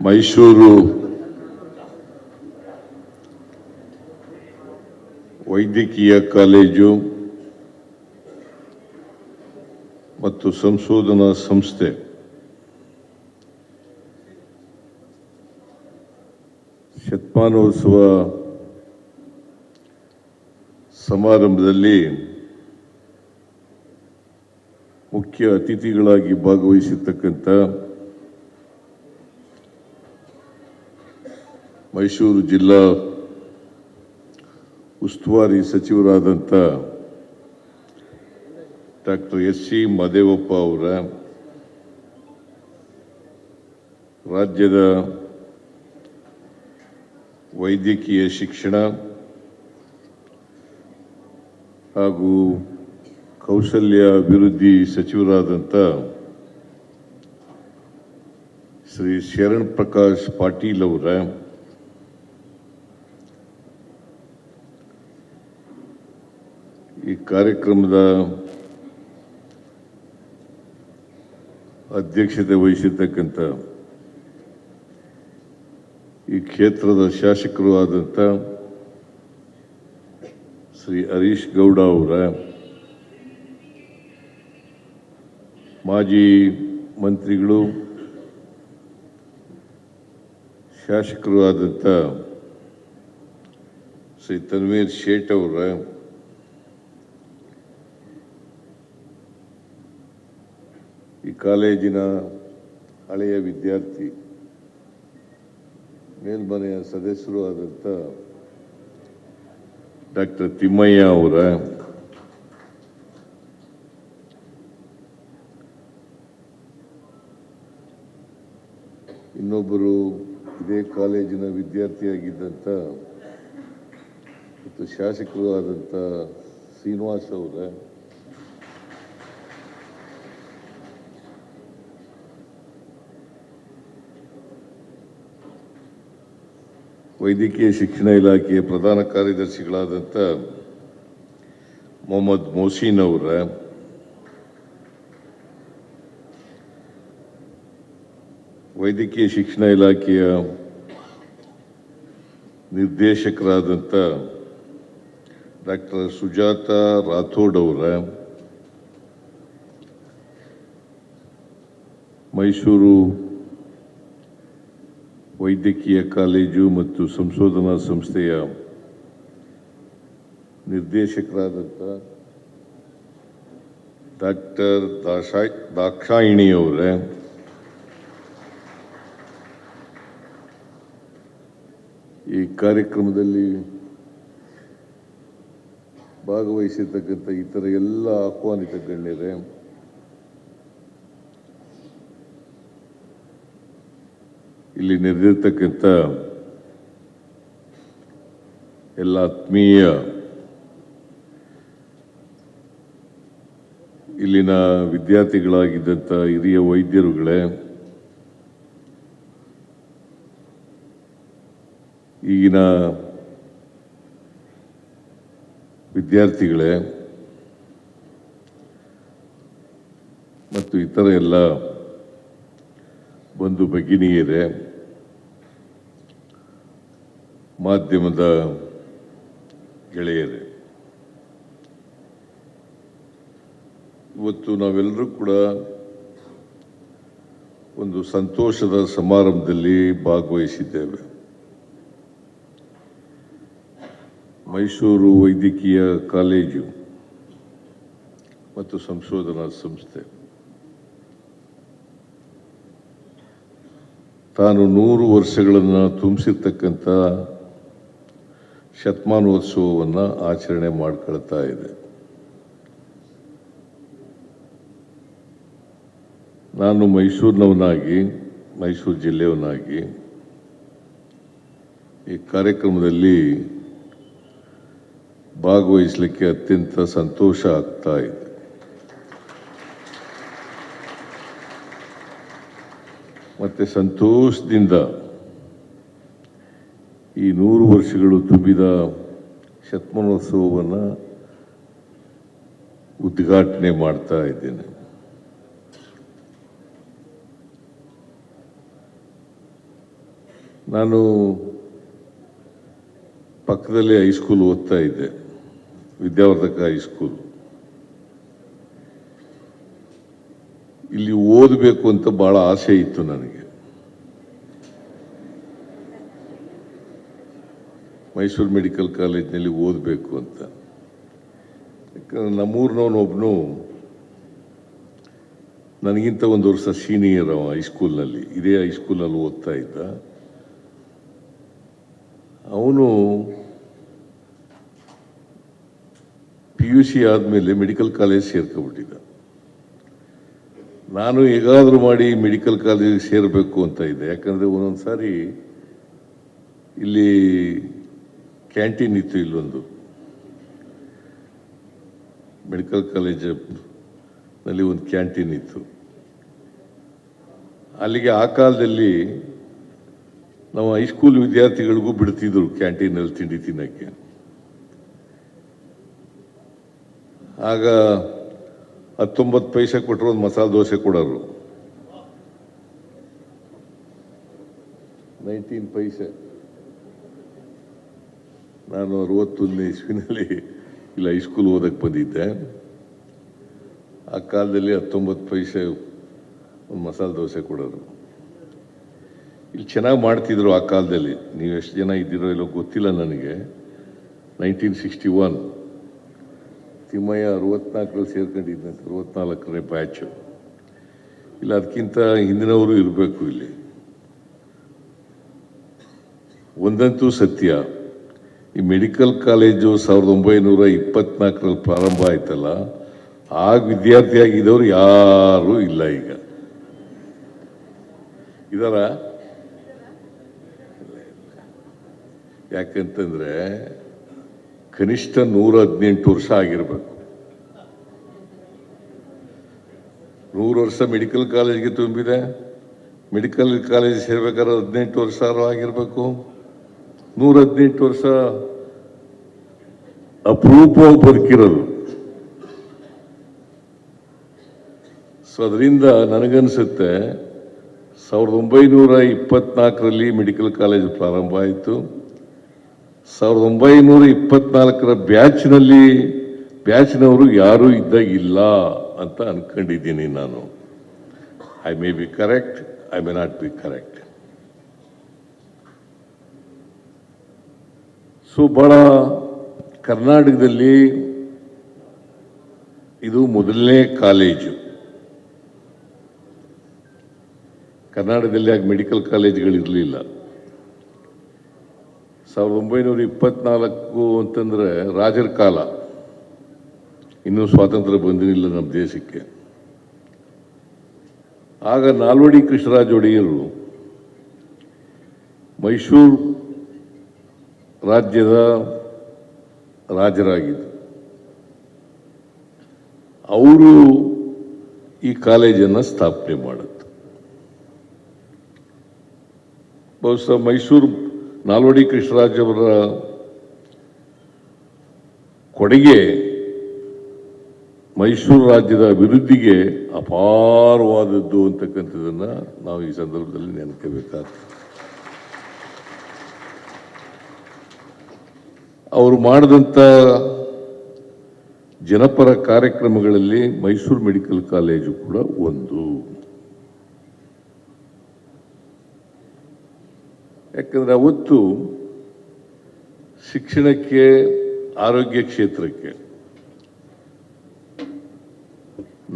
ಮೈಸೂರು ವೈದ್ಯಕೀಯ ಕಾಲೇಜು ಮತ್ತು ಸಂಶೋಧನಾ ಸಂಸ್ಥೆ ಶತಮಾನೋತ್ಸವ ಸಮಾರಂಭದಲ್ಲಿ ಮುಖ್ಯ ಅತಿಥಿಗಳಾಗಿ ಭಾಗವಹಿಸಿರ್ತಕ್ಕಂಥ ಮೈಸೂರು ಜಿಲ್ಲಾ ಉಸ್ತುವಾರಿ ಸಚಿವರಾದಂಥ ಡಾಕ್ಟರ್ ಎಸ್.ಸಿ. ಮಹದೇವಪ್ಪ ಅವರ, ರಾಜ್ಯದ ವೈದ್ಯಕೀಯ ಶಿಕ್ಷಣ ಹಾಗೂ ಕೌಶಲ್ಯ ಅಭಿವೃದ್ಧಿ ಸಚಿವರಾದಂಥ ಶ್ರೀ ಶರಣ್ ಪ್ರಕಾಶ್ ಪಾಟೀಲ್ ಅವರ, ಈ ಕಾರ್ಯಕ್ರಮದ ಅಧ್ಯಕ್ಷತೆ ವಹಿಸಿರ್ತಕ್ಕಂಥ ಈ ಕ್ಷೇತ್ರದ ಶಾಸಕರು ಆದಂಥ ಶ್ರೀ ಹರೀಶ್ ಗೌಡ ಅವರ, ಮಾಜಿ ಮಂತ್ರಿಗಳು ಶಾಸಕರು ಆದಂಥ ಶ್ರೀ ತನ್ವೀರ್ ಶೇಟ್ ಅವರ, ಈ ಕಾಲೇಜಿನ ಹಳೆಯ ವಿದ್ಯಾರ್ಥಿ ಮೇಲ್ಮನೆಯ ಸದಸ್ಯರು ಆದಂಥ ಡಾಕ್ಟರ್ ತಿಮ್ಮಯ್ಯ ಅವರ, ಇನ್ನೊಬ್ಬರು ಇದೇ ಕಾಲೇಜಿನ ವಿದ್ಯಾರ್ಥಿಯಾಗಿದ್ದಂಥ ಮತ್ತು ಶಾಸಕರು ಆದಂಥ ಶ್ರೀನಿವಾಸ್ ಅವರ, ವೈದ್ಯಕೀಯ ಶಿಕ್ಷಣ ಇಲಾಖೆಯ ಪ್ರಧಾನ ಕಾರ್ಯದರ್ಶಿಗಳಾದಂಥ ಮೊಹಮ್ಮದ್ ಮೊಹಸಿನ್ ಅವರ, ವೈದ್ಯಕೀಯ ಶಿಕ್ಷಣ ಇಲಾಖೆಯ ನಿರ್ದೇಶಕರಾದಂಥ ಡಾಕ್ಟರ್ ಸುಜಾತ ರಾಥೋಡ್ ಅವರ, ಮೈಸೂರು ವೈದ್ಯಕೀಯ ಕಾಲೇಜು ಮತ್ತು ಸಂಶೋಧನಾ ಸಂಸ್ಥೆಯ ನಿರ್ದೇಶಕರಾದಂಥ ಡಾಕ್ಟರ್ ದಾಕ್ಷಾಯಿಣಿ ಅವರ, ಈ ಕಾರ್ಯಕ್ರಮದಲ್ಲಿ ಭಾಗವಹಿಸಿರ್ತಕ್ಕಂಥ ಇತರ ಎಲ್ಲ ಆಹ್ವಾನಿತ ಗಣ್ಯರೇ, ಇಲ್ಲಿ ನೆರೆದಿರ್ತಕ್ಕಂಥ ಎಲ್ಲ ಆತ್ಮೀಯ ಇಲ್ಲಿನ ವಿದ್ಯಾರ್ಥಿಗಳಾಗಿದ್ದಂಥ ಹಿರಿಯ ವೈದ್ಯರುಗಳೇ, ಈಗಿನ ವಿದ್ಯಾರ್ಥಿಗಳೇ ಮತ್ತು ಇತರ ಎಲ್ಲ ಬಂಧು ಭಗಿನಿಯರೇ, ಮಾಧ್ಯಮದ ಗೆಳೆಯರೇ, ಇವತ್ತು ನಾವೆಲ್ಲರೂ ಕೂಡ ಒಂದು ಸಂತೋಷದ ಸಮಾರಂಭದಲ್ಲಿ ಭಾಗವಹಿಸಿದ್ದೇವೆ. ಮೈಸೂರು ವೈದ್ಯಕೀಯ ಕಾಲೇಜು ಮತ್ತು ಸಂಶೋಧನಾ ಸಂಸ್ಥೆ ತಾನು 100 ವರ್ಷಗಳನ್ನು ತುಂಬಿಸಿರ್ತಕ್ಕಂಥ ಶತಮಾನೋತ್ಸವವನ್ನು ಆಚರಣೆ ಮಾಡ್ಕೊಳ್ತಾ ಇದೆ. ನಾನು ಮೈಸೂರಿನವನಾಗಿ, ಮೈಸೂರು ಜಿಲ್ಲೆಯವನಾಗಿ ಈ ಕಾರ್ಯಕ್ರಮದಲ್ಲಿ ಭಾಗವಹಿಸಲಿಕ್ಕೆ ಅತ್ಯಂತ ಸಂತೋಷ ಆಗ್ತಾ ಇದೆ. ಮತ್ತು ಸಂತೋಷದಿಂದ ಈ 100 ವರ್ಷಗಳು ತುಂಬಿದ ಶತಮಾನೋತ್ಸವವನ್ನು ಉದ್ಘಾಟನೆ ಮಾಡ್ತಾ ಇದ್ದೇನೆ. ನಾನು ಪಕ್ಕದಲ್ಲೇ ಹೈಸ್ಕೂಲ್ ಓದ್ತಾ ಇದ್ದೆ, ವಿದ್ಯಾವರ್ಧಕ ಹೈಸ್ಕೂಲ್. ಇಲ್ಲಿ ಓದಬೇಕು ಅಂತ ಬಹಳ ಆಸೆ ಇತ್ತು ನನಗೆ. ಮೈಸೂರು ಮೆಡಿಕಲ್ ಕಾಲೇಜ್ನಲ್ಲಿ ಓದಬೇಕು ಅಂತ. ಯಾಕಂದ್ರೆ ನಮ್ಮೂರಿನವನೊಬ್ಬನು ನನಗಿಂತ ಒಂದು ವರ್ಷ ಸೀನಿಯರ್ ಅವ ಹೈಸ್ಕೂಲ್ನಲ್ಲಿ, ಇದೇ ಹೈಸ್ಕೂಲಲ್ಲಿ ಓದ್ತಾ ಇದ್ದ. ಅವನು PUC ಆದಮೇಲೆ ಮೆಡಿಕಲ್ ಕಾಲೇಜ್ ಸೇರ್ಕೊಬಿಟ್ಟಿದ್ದ. ನಾನು ಹೇಗಾದರೂ ಮಾಡಿ ಮೆಡಿಕಲ್ ಕಾಲೇಜಿಗೆ ಸೇರಬೇಕು ಅಂತ ಇದ್ದೆ. ಯಾಕಂದರೆ ಒಂದೊಂದು ಸಾರಿ ಇಲ್ಲಿ ಕ್ಯಾಂಟೀನ್ ಇತ್ತು, ಇಲ್ಲೊಂದು ಮೆಡಿಕಲ್ ಕಾಲೇಜಲ್ಲಿ ಒಂದು ಕ್ಯಾಂಟೀನ್ ಇತ್ತು. ಅಲ್ಲಿಗೆ ಆ ಕಾಲದಲ್ಲಿ ನಾವು ಹೈಸ್ಕೂಲ್ ವಿದ್ಯಾರ್ಥಿಗಳಿಗೂ ಬಿಡ್ತಿದ್ರು ಕ್ಯಾಂಟೀನಲ್ಲಿ ತಿಂಡಿ ತಿನ್ನೋಕ್ಕೆ. ಆಗ 19 ಪೈಸೆ ಕೊಟ್ಟರು ಒಂದು ಮಸಾಲೆ ದೋಸೆ ಕೊಡೋರು, 19 ಪೈಸೆ. ನಾನು 61ನೇ ಇಸ್ವಿನಲ್ಲಿ ಇಲ್ಲಿ ಹೈಸ್ಕೂಲ್ ಓದಕ್ಕೆ ಬಂದಿದ್ದೆ. ಆ ಕಾಲದಲ್ಲಿ 19 ಪೈಸೆ ಒಂದು ಮಸಾಲೆ ದೋಸೆ ಕೊಡೋರು. ಇಲ್ಲಿ ಚೆನ್ನಾಗಿ ಮಾಡ್ತಿದ್ರು ಆ ಕಾಲದಲ್ಲಿ. ನೀವು ಎಷ್ಟು ಜನ ಇದ್ದೀರೋ ಇಲ್ಲೋ ಗೊತ್ತಿಲ್ಲ ನನಗೆ. 1961 ತಿಮ್ಮಯ್ಯ 64ರಲ್ಲಿ ಸೇರ್ಕೊಂಡಿದ್ದಂತೆ, 64ನೇ ಬ್ಯಾಚು. ಇಲ್ಲ ಅದಕ್ಕಿಂತ ಹಿಂದಿನವರು ಇರಬೇಕು ಇಲ್ಲಿ. ಒಂದಂತೂ ಸತ್ಯ, ಈ ಮೆಡಿಕಲ್ ಕಾಲೇಜು 1924ರಲ್ಲಿ ಪ್ರಾರಂಭ ಆಯ್ತಲ್ಲ, ಆಗ ವಿದ್ಯಾರ್ಥಿಯಾಗಿದ್ದವರು ಯಾರೂ ಇಲ್ಲ. ಈಗ ಇದರ ಯಾಕಂತಂದ್ರೆ ಕನಿಷ್ಠ 118 ವರ್ಷ ಆಗಿರ್ಬೇಕು. 100 ವರ್ಷ ಮೆಡಿಕಲ್ ಕಾಲೇಜ್ಗೆ ತುಂಬಿದೆ. ಮೆಡಿಕಲ್ ಕಾಲೇಜ್ ಸೇರ್ಬೇಕಾದ್ರೆ 18 ವರ್ಷ ಆಗಿರ್ಬೇಕು. 118 ವರ್ಷ ಅಪರೂಪವಾಗಿ ಬದುಕಿರೋದು. ಸೊ ಅದರಿಂದ ನನಗನ್ಸುತ್ತೆ 1924ರಲ್ಲಿ ಮೆಡಿಕಲ್ ಕಾಲೇಜ್ ಪ್ರಾರಂಭ ಆಯಿತು. 1924ರ ಬ್ಯಾಚ್ನವರು ಯಾರೂ ಇದ್ದಾಗಿಲ್ಲ ಅಂತ ಅನ್ಕೊಂಡಿದ್ದೀನಿ ನಾನು. I may be correct, I may not be correct. So ಬಹಳ ಕರ್ನಾಟಕದಲ್ಲಿ ಇದು ಮೊದಲನೇ ಕಾಲೇಜು. ಕರ್ನಾಟಕದಲ್ಲಿ ಆಗ ಮೆಡಿಕಲ್ ಕಾಲೇಜ್ಗಳಿರಲಿಲ್ಲ. 1924 ಅಂತಂದರೆ ರಾಜರ ಕಾಲ, ಇನ್ನೂ ಸ್ವಾತಂತ್ರ್ಯ ಬಂದಿರಲಿಲ್ಲ ನಮ್ಮ ದೇಶಕ್ಕೆ. ಆಗ ನಾಲ್ವಡಿ ಕೃಷ್ಣರಾಜ ಒಡೆಯರು ಮೈಸೂರು ರಾಜ್ಯದ ರಾಜರಾಗಿದ್ದರು. ಅವರು ಈ ಕಾಲೇಜನ್ನು ಸ್ಥಾಪನೆ ಮಾಡಿದ್ರು. ಬಹುಶಃ ಮೈಸೂರು ನಾಲ್ವಡಿ ಕೃಷ್ಣರಾಜ್ ಅವರ ಕೊಡುಗೆ ಮೈಸೂರು ರಾಜ್ಯದ ಅಭಿವೃದ್ಧಿಗೆ ಅಪಾರವಾದದ್ದು ಅಂತಕ್ಕಂಥದ್ದನ್ನು ನಾವು ಈ ಸಂದರ್ಭದಲ್ಲಿ ನೆನಪಬೇಕಾಗ್ತದೆ. ಅವರು ಮಾಡಿದಂಥ ಜನಪರ ಕಾರ್ಯಕ್ರಮಗಳಲ್ಲಿ ಮೈಸೂರು ಮೆಡಿಕಲ್ ಕಾಲೇಜು ಕೂಡ ಒಂದು. ಯಾಕಂದರೆ ಅವತ್ತು ಶಿಕ್ಷಣಕ್ಕೆ, ಆರೋಗ್ಯ ಕ್ಷೇತ್ರಕ್ಕೆ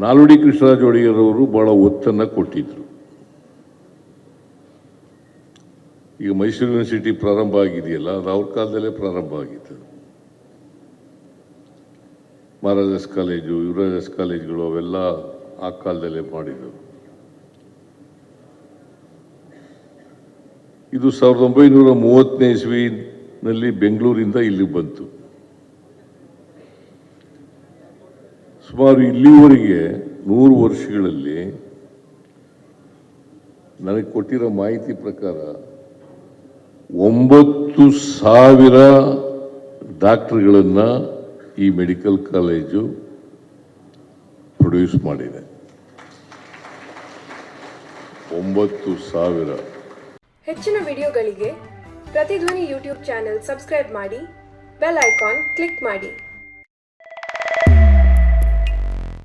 ನಾಲ್ವಡಿ ಕೃಷ್ಣರಾಜ ಒಡೆಯರವರು ಬಹಳ ಒತ್ತನ್ನು ಕೊಟ್ಟಿದ್ರು. ಈಗ ಮೈಸೂರು ಯೂನಿವರ್ಸಿಟಿ ಪ್ರಾರಂಭ ಆಗಿದೆಯಲ್ಲ, ಅದು ಅವ್ರ ಕಾಲದಲ್ಲೇ ಪ್ರಾರಂಭ ಆಗಿತ್ತು. ಮಹಾರಾಜಾಸ್ ಕಾಲೇಜು, ಯುವರಾಜಾಸ್ ಕಾಲೇಜುಗಳು ಅವೆಲ್ಲ ಆ ಕಾಲದಲ್ಲೇ ಮಾಡಿದರು. ಇದು 1930ನೇ ಇಸ್ವಿನಲ್ಲಿ ಬೆಂಗಳೂರಿಂದ ಇಲ್ಲಿ ಬಂತು. ಸುಮಾರು ಇಲ್ಲಿವರೆಗೆ 100 ವರ್ಷಗಳಲ್ಲಿ ನನಗೆ ಕೊಟ್ಟಿರೋ ಮಾಹಿತಿ ಪ್ರಕಾರ 9,000 ಡಾಕ್ಟರ್ಗಳನ್ನು ಈ ಮೆಡಿಕಲ್ ಕಾಲೇಜು ಪ್ರೊಡ್ಯೂಸ್ ಮಾಡಿದೆ. 9,000. ಹೆಚ್ಚಿನ ವಿಡಿಯೋಗಳಿಗೆ ಪ್ರತಿಧ್ವನಿ ಯೂಟ್ಯೂಬ್ ಚಾನೆಲ್ ಸಬ್ಸ್ಕ್ರೈಬ್ ಮಾಡಿ, ಬೆಲ್ ಐಕಾನ್ ಕ್ಲಿಕ್ ಮಾಡಿ.